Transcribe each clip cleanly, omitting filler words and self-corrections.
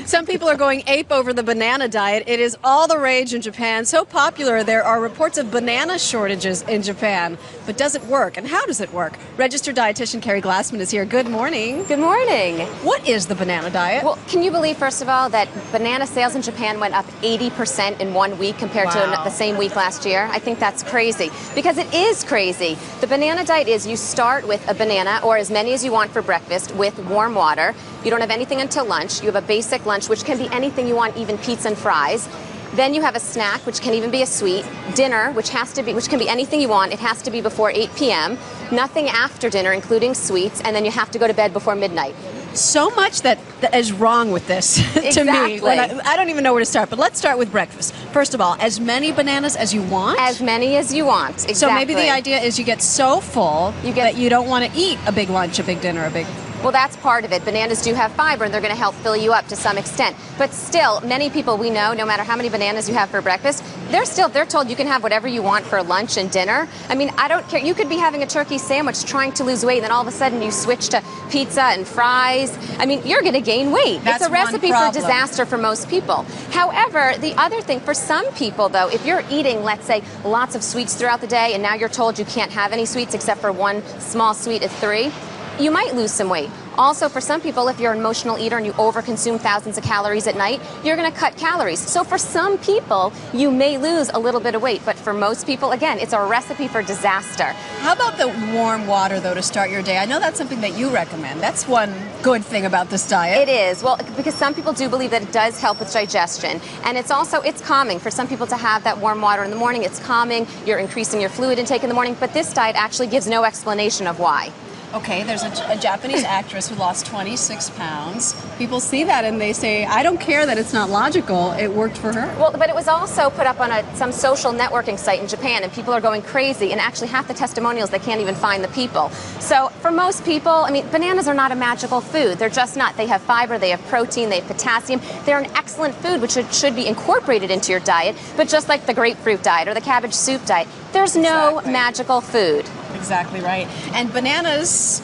Some people are going ape over the banana diet. It is all the rage in Japan. So popular, there are reports of banana shortages in Japan. But does it work? And how does it work? Registered dietitian Carrie Glassman is here. Good morning. Good morning. What is the banana diet? Well, can you believe, first of all, that banana sales in Japan went up 80% in 1 week compared to the same week last year? I think that's crazy, because it is crazy. The banana diet is you start with a banana, or as many as you want for breakfast, with warm water. You don't have anything until lunch. You have a basic lunch, which can be anything you want, even pizza and fries. Then you have a snack, which can even be a sweet. Dinner, which can be anything you want. It has to be before 8 p.m. Nothing after dinner, including sweets. And then you have to go to bed before midnight. So much that is wrong with this to me. I don't even know where to start, but let's start with breakfast. First of all, as many bananas as you want? As many as you want, exactly. So maybe the idea is you get so full that you don't want to eat a big lunch, a big dinner, a big... Well, that's part of it. Bananas do have fiber, and they're going to help fill you up to some extent. But still, many people we know, no matter how many bananas you have for breakfast, they're told you can have whatever you want for lunch and dinner. I mean, I don't care. You could be having a turkey sandwich trying to lose weight, and then all of a sudden you switch to pizza and fries. I mean, you're going to gain weight. That's it's a recipe for disaster for most people. However, the other thing, for some people, though, if you're eating, let's say, lots of sweets throughout the day, and now you're told you can't have any sweets except for one small sweet at 3, you might lose some weight. Also, for some people, if you're an emotional eater and you overconsume thousands of calories at night, you're going to cut calories. So for some people, you may lose a little bit of weight. But for most people, again, it's a recipe for disaster. How about the warm water, though, to start your day? I know that's something that you recommend. That's one good thing about this diet. It is. Well, because some people do believe that it does help with digestion. And it's calming. For some people to have that warm water in the morning, it's calming. You're increasing your fluid intake in the morning. But this diet actually gives no explanation of why. Okay, there's a Japanese actress who lost 26 pounds. People see that and they say, I don't care that it's not logical. It worked for her. Well, but it was also put up on some social networking site in Japan, and people are going crazy. And actually, half the testimonials, they can't even find the people. So for most people, I mean, bananas are not a magical food. They're just not. They have fiber, they have protein, they have potassium. They're an excellent food, which should be incorporated into your diet. But just like the grapefruit diet or the cabbage soup diet, there's no magical food. Exactly right. And bananas,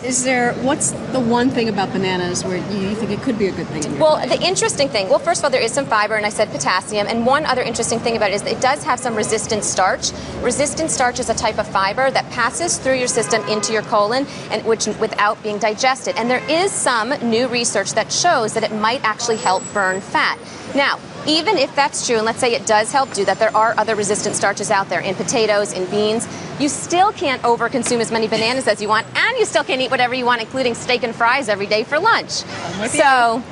what's the one thing about bananas where you think it could be a good thing in your diet? The interesting thing, first of all, there is some fiber, and I said potassium, and one other interesting thing about it is that it does have some resistant starch. Resistant starch is a type of fiber that passes through your system into your colon, and without being digested. And there is some new research that shows that it might actually help burn fat. Now, even if that's true, and let's say it does help do that, there are other resistant starches out there in potatoes, in beans, you still can't overconsume as many bananas as you want, and you still can't eat whatever you want, including steak and fries every day for lunch. So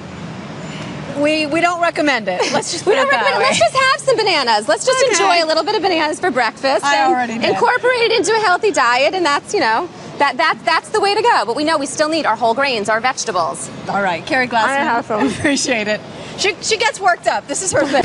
we don't recommend it. Let's just put it that way. Let's just have some bananas. Let's just enjoy a little bit of bananas for breakfast. I already did. Incorporate it into a healthy diet, and that's, that's the way to go. But we know we still need our whole grains, our vegetables. All right, Carrie Glassman, I appreciate it. She gets worked up. This is her thing.